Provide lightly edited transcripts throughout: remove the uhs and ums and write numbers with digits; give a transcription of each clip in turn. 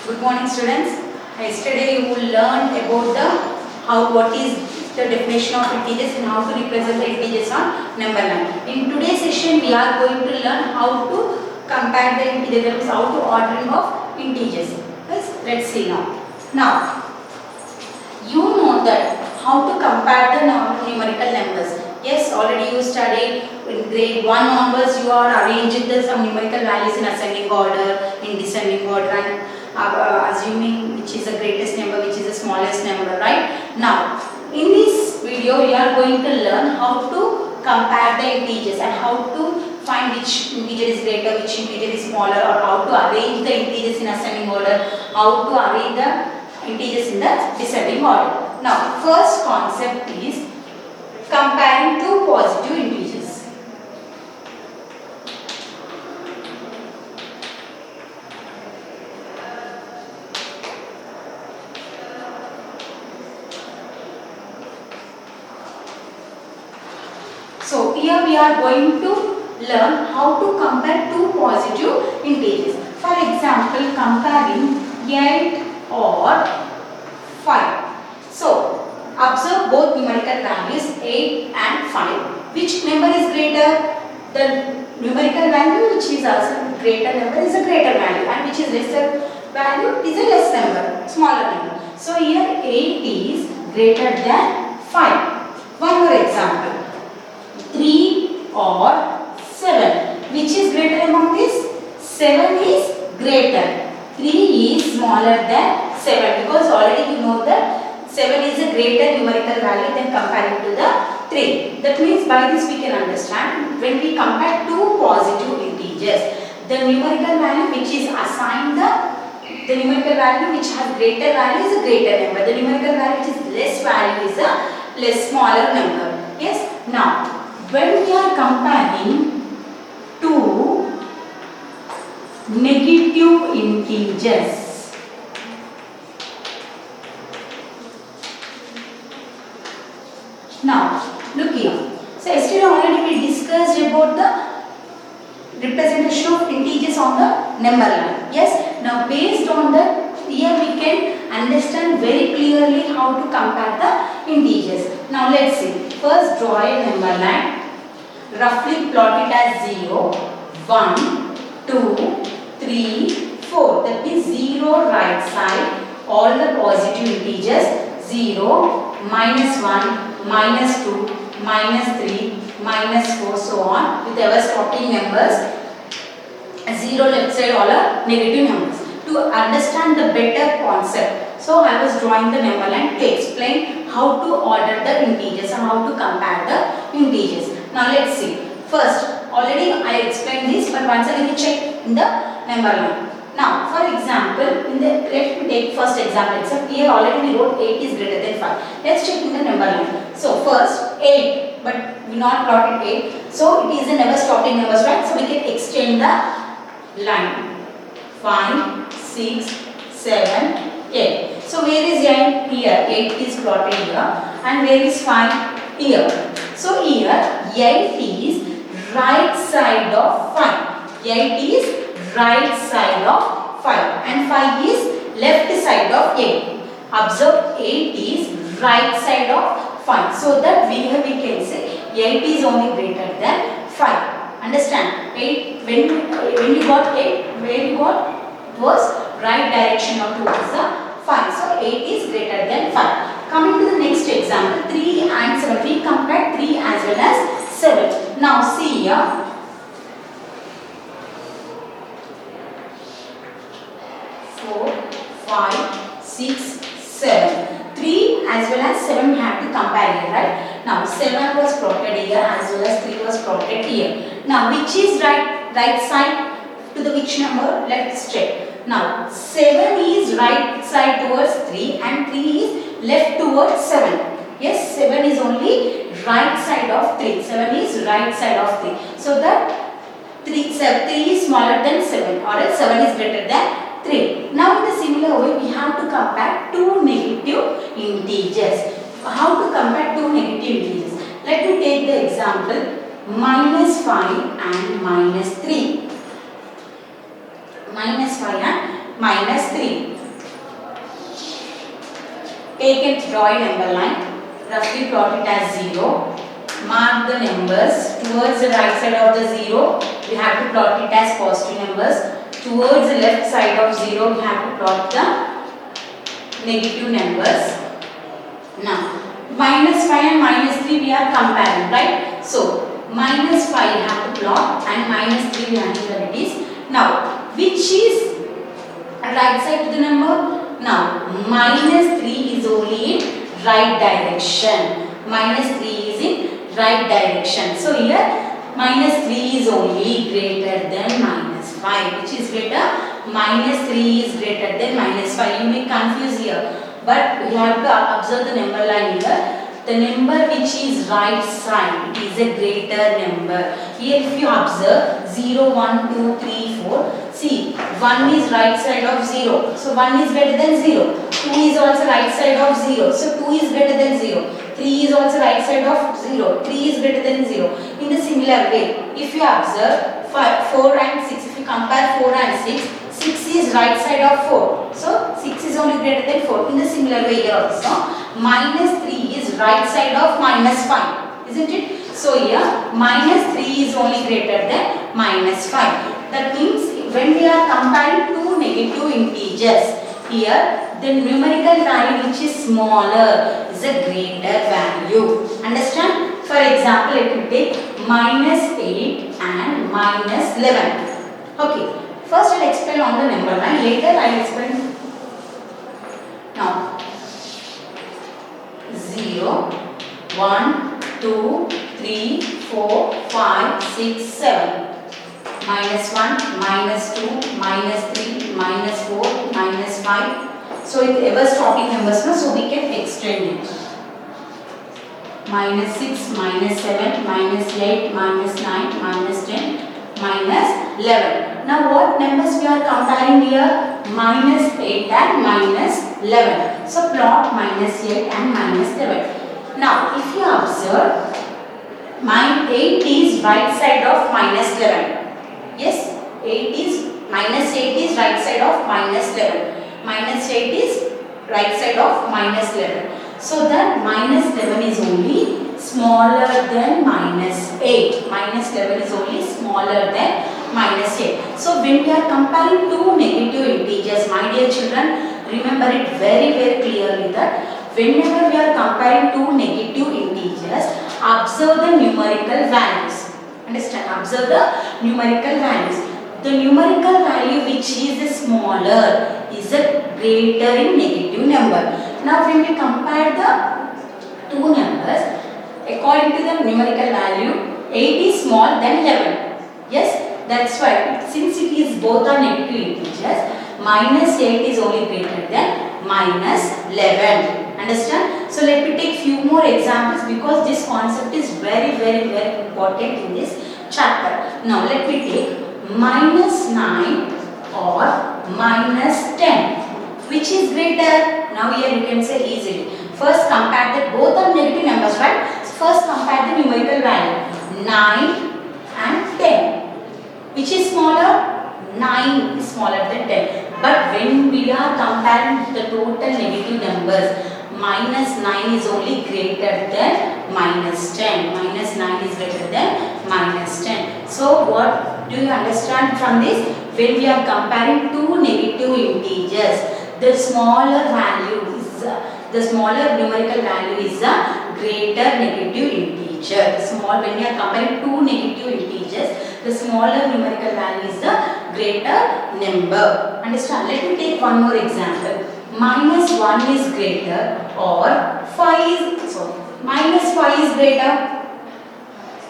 Good morning, students. Yesterday you will learn about what is the definition of integers and how to represent the integers on number line. In today's session we are going to learn how to compare the integers, that is how to ordering of integers. Yes, let's see now. Now you know that how to compare the numerical numbers. Yes, already you studied in grade 1 onwards. You are arranging some numerical values in ascending order, in descending order, and assuming which is the greatest number, which is the smallest number, right? Now, in this video, we are going to learn how to compare the integers and how to find which integer is greater, which integer is smaller, or how to arrange the integers in ascending order, how to arrange the integers in the descending order. Now, first concept is comparing two positive integers. So here we are going to learn how to compare two positive integers. For example, comparing 8 or 5. So observe both numerical values 8 and 5. Which number is greater? The numerical value which is also greater number is a greater value, and which is lesser value is a less number, smaller number. So here 8 is greater than 5. One more example. 3 or 7. Which is greater among these? 7 is greater. 3 is smaller than 7, because already you know that 7 is a greater numerical value than comparing to the 3. That means by this we can understand, when we compare two positive integers, the numerical value which is assigned the numerical value which has greater value is a greater number. The numerical value which is less value is a less smaller number. Yes. Now, when we are comparing two negative integers, now look here. So yesterday already we discussed about the representation of integers on the number line. Yes. Now based on that, here we can understand very clearly how to compare the integers. Now let's see. First draw a number line. Roughly plot it as 0, 1, 2, 3, 4. That means 0 right side, all the positive integers, 0, minus 1, minus 2, minus 3, minus 4, so on, with ever stopping numbers. 0 left side, all are negative numbers. To understand the better concept, so I was drawing the number line to explain how to order the integers and how to compare the integers. Now let's see. First, already I explained this, but once again we check in the number line. Now, for example, let me take first example itself. Here already we wrote 8 is greater than 5. Let's check in the number line. So first 8, but we not plotted 8. So it is a never stopping numbers, right? So we can extend the line. 5, 6, 7, 8. So where is 8? Here 8 is plotted here, and where is 5? Here. So here 8 is right side of 5. 8 is right side of 5, and 5 is left side of 8. Observe 8 is right side of 5. So that here we can say 8 is only greater than 5. Understand? 8, when you got 8, where you got? It was right direction of towards the 5. So 8 is greater than 5. Coming to the next example, 3 and 7. We compare 3 as well as 7. Now see here. 4, 5, 6, 7. 3 as well as 7 we have to compare here, right? Now 7 was plotted here as well as 3 was plotted here. Now which is right side to the which number? Let's check. Now 7 is right side towards 3 and 3 is left towards 7. Yes, 7 is only right side of 3. 7 is right side of 3. So that 3 is smaller than 7, or else 7 is greater than 3. Now in a similar way we have to compare two negative integers. How to compare two negative integers? Let me take the example minus 5 and minus 3. Minus 5 and minus 3. take and draw a number line, roughly plot it as 0, mark the numbers towards the right side of the 0, we have to plot it as positive numbers, towards the left side of 0, we have to plot the negative numbers. Now, minus 5 and minus 3 we are comparing, right? So, minus 5 we have to plot and minus 3 we have to where it is. Now, which is right side to the number? Now, minus 3 is only in right direction. Minus 3 is in right direction. So, here minus 3 is only greater than minus 5. Which is greater? Minus 3 is greater than minus 5. You may confuse here. But we have to observe the number line here. The number which is right side is a greater number. Here if you observe 0, 1, 2, 3, 4. See, 1 is right side of 0. So 1 is greater than 0. 2 is also right side of 0. So 2 is greater than 0. 3 is also right side of 0. 3 is greater than 0. In the similar way, if you observe 4 and 6, if you compare 4 and 6, 6 is right side of 4. So 6 is only greater than 4. In the similar way here also, minus 3 is right side of minus 5. Isn't it? So here minus 3 is only greater than minus 5. That means when we are comparing two negative integers, here the numerical value which is smaller is a greater value. Understand? For example, let me take minus 8 and minus 11. Okay. First I will explain on the number line, later I will explain. Now 0, 1, 2, 3, 4, 5, 6, 7. Minus 1, minus 2, minus 3, minus 4, minus 5. So it ever stopping numbers, no? So we can extend it. Minus 6, minus 7, minus 8, minus 9, minus 10. Minus 11. Now what numbers we are comparing here? Minus 8 and minus 11. So plot minus 8 and minus 11. Now if you observe, my 8 is right side of minus 11. Yes, 8 is minus 8 is right side of minus 11. Minus 8 is right side of minus 11. So that minus 11 is only smaller than minus 8. Minus 11 is only smaller than minus 8. So when we are comparing two negative integers, my dear children, remember it very clearly that whenever we are comparing two negative integers, observe the numerical values. Understand? Observe the numerical values. The numerical value which is the smaller is a greater in negative number. Now when we compare the two numbers, according to the numerical value, 8 is small than 11. Yes, that's why since it is both are negative integers, minus 8 is only greater than minus 11. Understand? So let me take few more examples because this concept is very important in this chapter. Now let me take minus 9 or minus 10. Which is greater? Now here you can say easily. First compare that both are negative numbers, right? First compare the numerical value 9 and 10. Which is smaller? 9 is smaller than 10. But when we are comparing the total negative numbers, minus 9 is only greater than minus 10. Minus 9 is greater than minus 10. So what do you understand from this? When we are comparing two negative integers, the smaller value is the smaller numerical value is a greater negative integer. When we are comparing two negative integers, the smaller numerical value is the greater number. Understand? Let me take one more example. Minus 1 is greater or 5 is minus 5 is greater.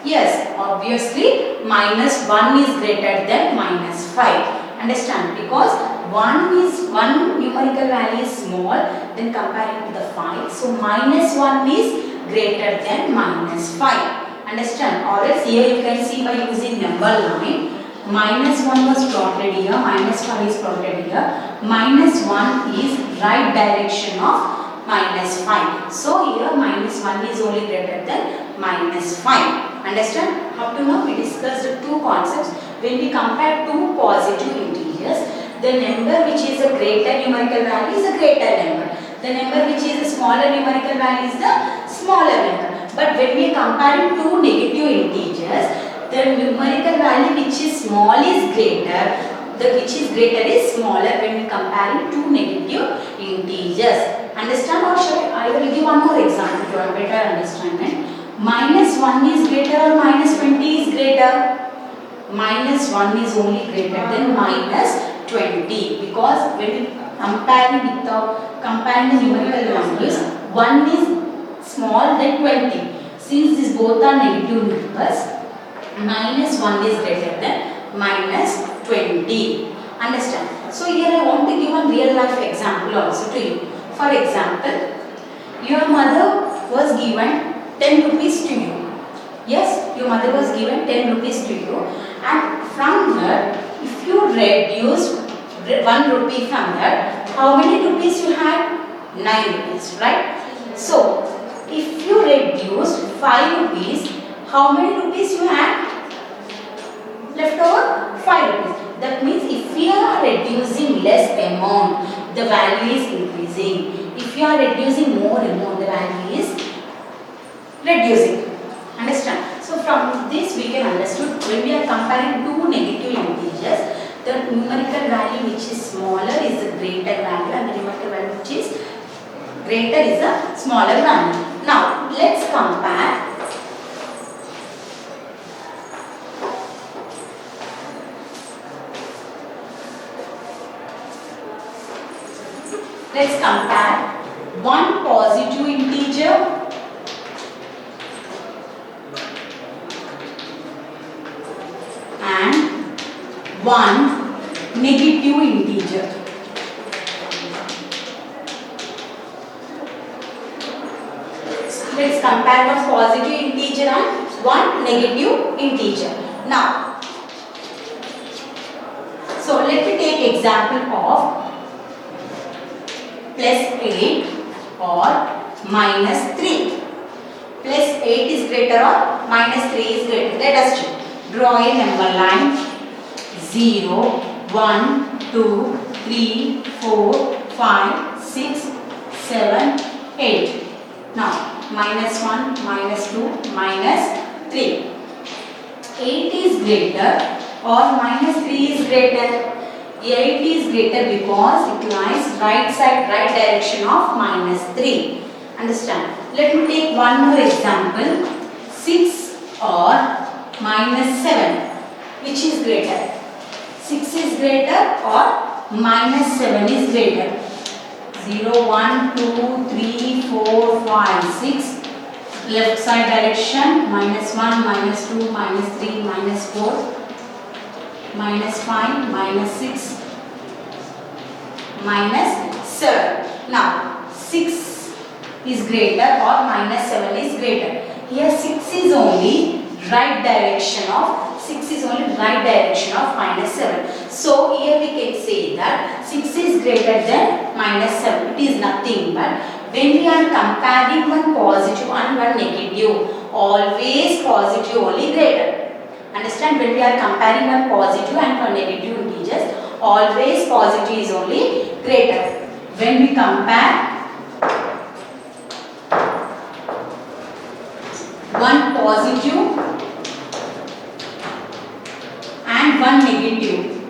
Yes, obviously minus 1 is greater than minus 5. Understand? Because one numerical value is small, then comparing to the 5. So minus 1 is greater than minus 5. Understand? Or else here you can see by using number line. Minus 1 was plotted here, minus 5 is plotted here. Minus 1 is right direction of minus 5. So here minus 1 is only greater than minus 5. Understand? Up to now we discussed two concepts. When we compare two positive integers, the number which is a greater numerical value is a greater number. The number which is a smaller numerical value is the smaller number. But when we are comparing two negative integers, the numerical value which is small is greater. The which is greater is smaller when we comparing two negative integers. Understand or shall I will give one more example to have better understanding. Minus 1 is greater or minus 20 is greater? Minus 1 is only greater than minus 20 because when we comparing with the numerical values, 1 is small than 20. Since these both are negative numbers, minus 1 is greater than minus 20. Understand? So here I want to give a real life example also to you. For example, your mother was given 10 rupees to you. Yes, your mother was given 10 rupees to you, and from that, if you reduce 1 rupee from that, how many rupees you had? 9 rupees, right? So, if you reduce 5 rupees, how many rupees you had? Left over 5 rupees. That means if we are reducing less amount, the value is increasing. If you are reducing more amount, the value is reducing. Understand? So from this we can understand when we are comparing two negative integers, the numerical value which is smaller is the greater value and the numerical value which is greater is a smaller value. Now let's compare. Let's compare one positive integer and one negative integer. Let's compare one positive integer and one negative integer. Now, so let me take example of plus 8 or minus 3. Plus 8 is greater or minus 3 is greater. Let us check. Draw a number line 0, 1, 2, 3, 4, 5, 6, 7, 8. Now minus 1, minus 2, minus 3. 8 is greater or minus 3 is greater? 8 is greater because it lies right side, right direction of minus 3. Understand? Let me take one more example. 6 or minus 7. Which is greater? 6 is greater or minus 7 is greater? 0, 1, 2, 3, 4, 5, 6. Left side direction minus 1, minus 2, minus 3, minus 4. Minus 5, minus 6, minus 7. Now 6 is greater or minus 7 is greater. Here 6 is only right direction of minus 7. So here we can say that 6 is greater than minus 7. It is nothing but when we are comparing one positive and one negative, always positive only greater. Understand? When we are comparing one positive and one negative integers, always positive is only greater. When we compare one positive and one negative,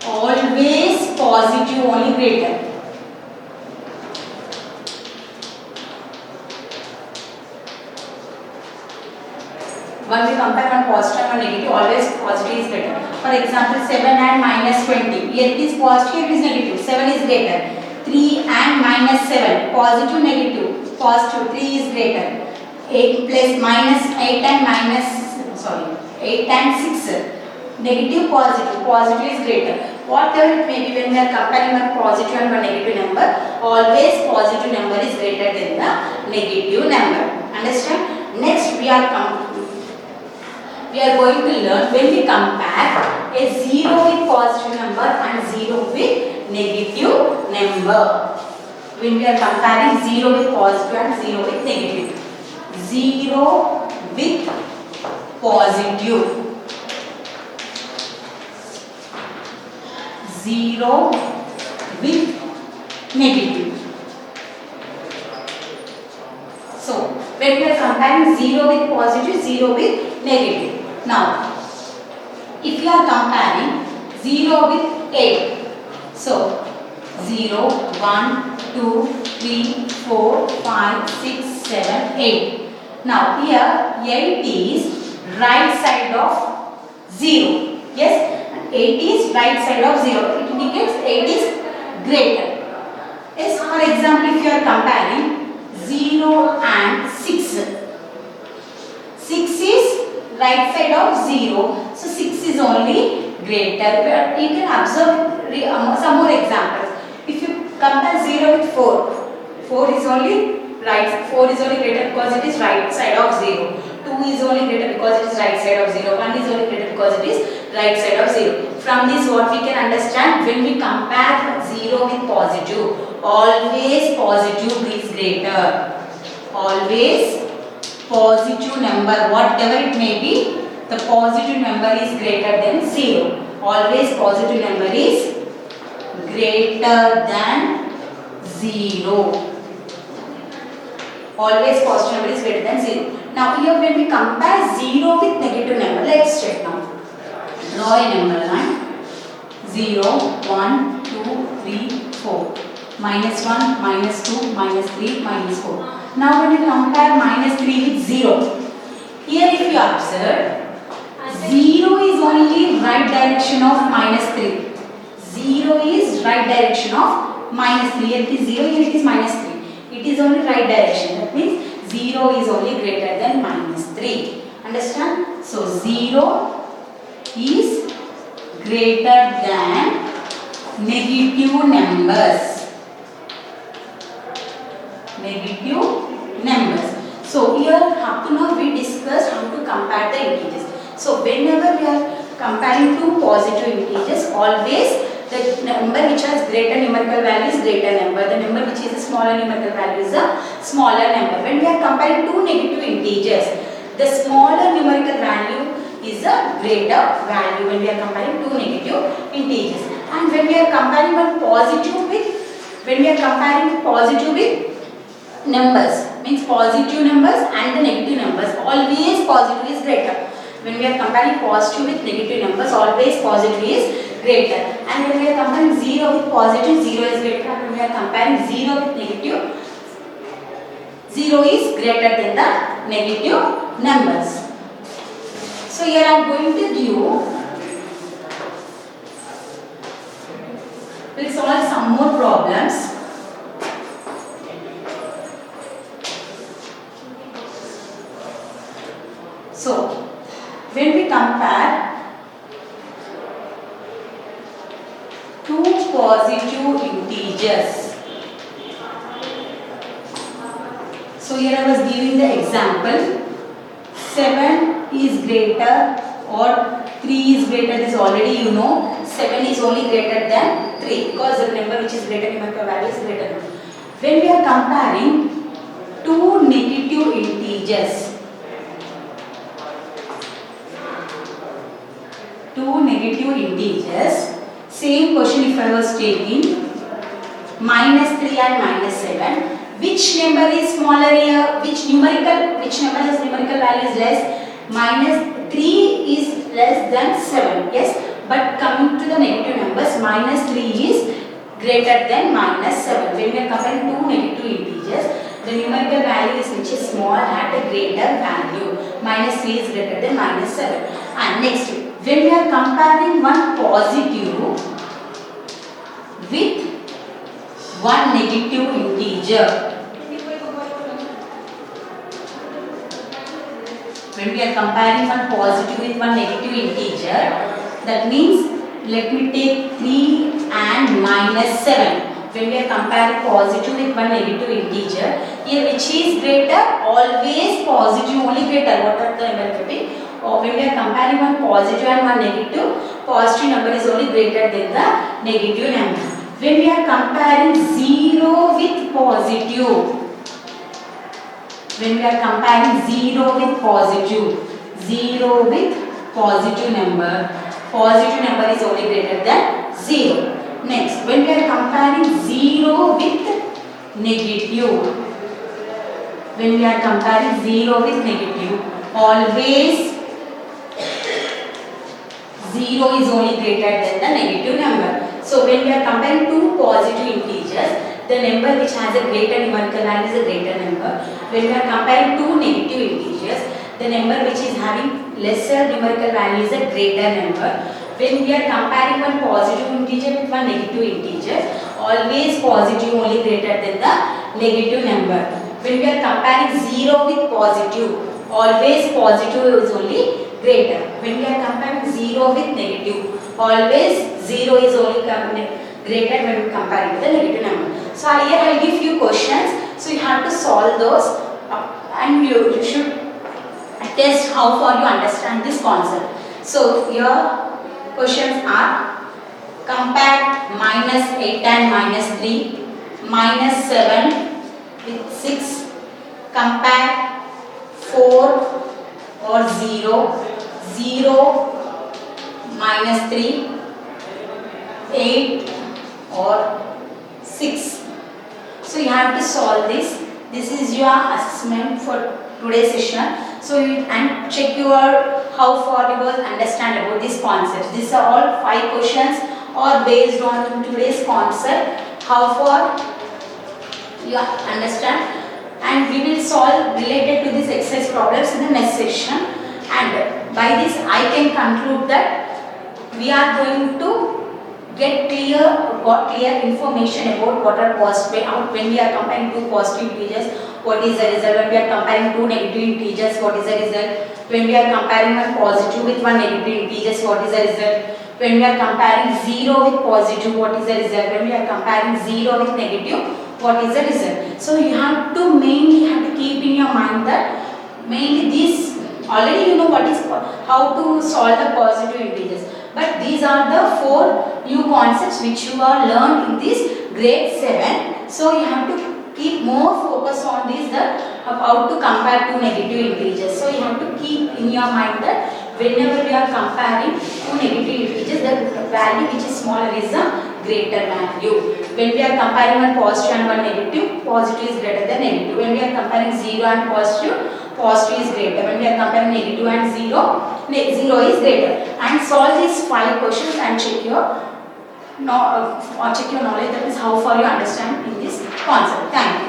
always positive only greater. When we compare one positive and one negative, always positive is greater. For example, 7 and minus 20. Here it is positive, here it is negative. 7 is greater. 3 and minus 7. Positive, negative. Positive, 3 is greater. 8 plus minus 8 and minus, 8 and 6. Negative, positive. Positive is greater. Whatever it may be, when we are comparing one positive and one negative number, always positive number is greater than the negative number. Understand? Next we are going to learn when we compare a 0 with positive number and 0 with negative number. When we are comparing 0 with positive and 0 with negative. 0 with positive. 0 with negative. So when we are comparing 0 with positive, 0 with negative. Now if you are comparing 0 with 8, so 0, 1, 2, 3, 4, 5, 6, 7, 8. Now here 8 is right side of 0. Yes, 8 is right side of 0. It indicates 8 is greater. Yes, for example, if you are comparing 0 and 6. 6 is right side of 0. So 6 is only greater. You can observe some more examples. If you compare 0 with 4, 4 is only right, 4 is only greater because it is right side of 0. 2 is only greater because it is right side of 0. 1 is only greater because it is right side of 0. From this what we can understand, when we compare 0 with positive, always positive is greater. Always positive number, whatever it may be, the positive number is greater than 0. Always positive number is greater than 0. Always positive number is greater than 0. Now here when we compare 0 with negative number, let's check now. Draw a number line. 0, 1, 2, 3, 4. Minus 1, minus 2, minus 3, minus 4. Now when we compare minus 3 with 0, here if you observe, 0 is only right direction of minus 3. 0 is right direction of minus 3. Here it is 0, here it is minus 3. It is only right direction. That means 0 is only greater than minus 3. Understand? So 0 is greater than negative numbers. Negative numbers. So here up to now we discussed how to compare the integers. So whenever we are comparing two positive integers, always the number which has greater numerical value is greater number. The number which is a smaller numerical value is a smaller number. When we are comparing two negative integers, the smaller numerical value is a greater value when we are comparing two negative integers. And when we are comparing one positive with, when we are comparing positive with numbers, means positive numbers and the negative numbers, always positive is greater. When we are comparing positive with negative numbers, always positive is greater. And when we are comparing 0 with positive, 0 is greater. And when we are comparing 0 with negative, 0 is greater than the negative numbers. So here I am going to give, we'll solve some more problems. So when we compare two positive integers, so here I was giving the example, 7 is greater or 3 is greater, this already you know. 7 is only greater than 3 because the number which is greater numerical value is greater than 3. When we are comparing two negative integers, same question if I was taking minus 3 and minus 7, which number is smaller here? Which number has numerical value is less? Minus 3 is less than 7, yes, but coming to the negative numbers, minus 3 is greater than minus 7. When we are comparing two negative integers, the numerical value is which is small at a greater value. Minus 3 is greater than minus 7. And next, when we are comparing one positive with one negative integer, when we are comparing one positive with one negative integer, that means let me take 3 and minus 7. When we are comparing positive with one negative integer, here which is greater? Always positive only greater. What are the number to be? Or when we are comparing one positive and one negative, positive number is only greater than the negative number. When we are comparing 0 with positive, when we are comparing 0 with positive number is only greater than 0. Next, when we are comparing 0 with negative, when we are comparing 0 with negative, always 0 is only greater than the negative number. So when we are comparing two positive integers, the number which has a greater numerical value is a greater number. When we are comparing two negative integers, the number which is having lesser numerical value is a greater number. When we are comparing one positive integer with one negative integer, always positive only greater than the negative number. When we are comparing 0 with positive, always positive is only greater. When we are comparing 0 with negative, always 0 is only greater when we compare it with the negative number. So here I will give few questions. So you have to solve those and you should test how far you understand this concept. So your questions are: compare minus 8 and minus 3, minus 7 with 6, compare 4 or 0, 0 minus 3, 8 or 6. So you have to solve this. This is your assessment for today's session. So you and check your how far you will understand about this concept. These are all 5 questions or based on today's concept. How far you understand, and we will solve related to these exercise problems in the next session. And by this I can conclude that we are going to got clear information about what are positive out when we are comparing two positive integers, what is the result. When we are comparing two negative integers, what is the result. When we are comparing one positive with one negative integers, what is the result. When we are comparing 0 with positive, what is the result. When we are comparing 0 with negative, what is the result. So you have to mainly keep in your mind that mainly this already you know what is how to solve the positive integers. But these are the 4 new concepts which you are learned in this grade 7. So you have to keep more focus on this, that how to compare two negative integers. So you have to keep in your mind that whenever we are comparing two negative integers, the value which is smaller is the greater value. When we are comparing one positive and one negative, positive is greater than negative. When we are comparing 0 and positive, positive is greater. When we are comparing negative and 0, 0 is greater. And solve these 5 questions and check your knowledge, that is how far you understand in this concept. Thank you.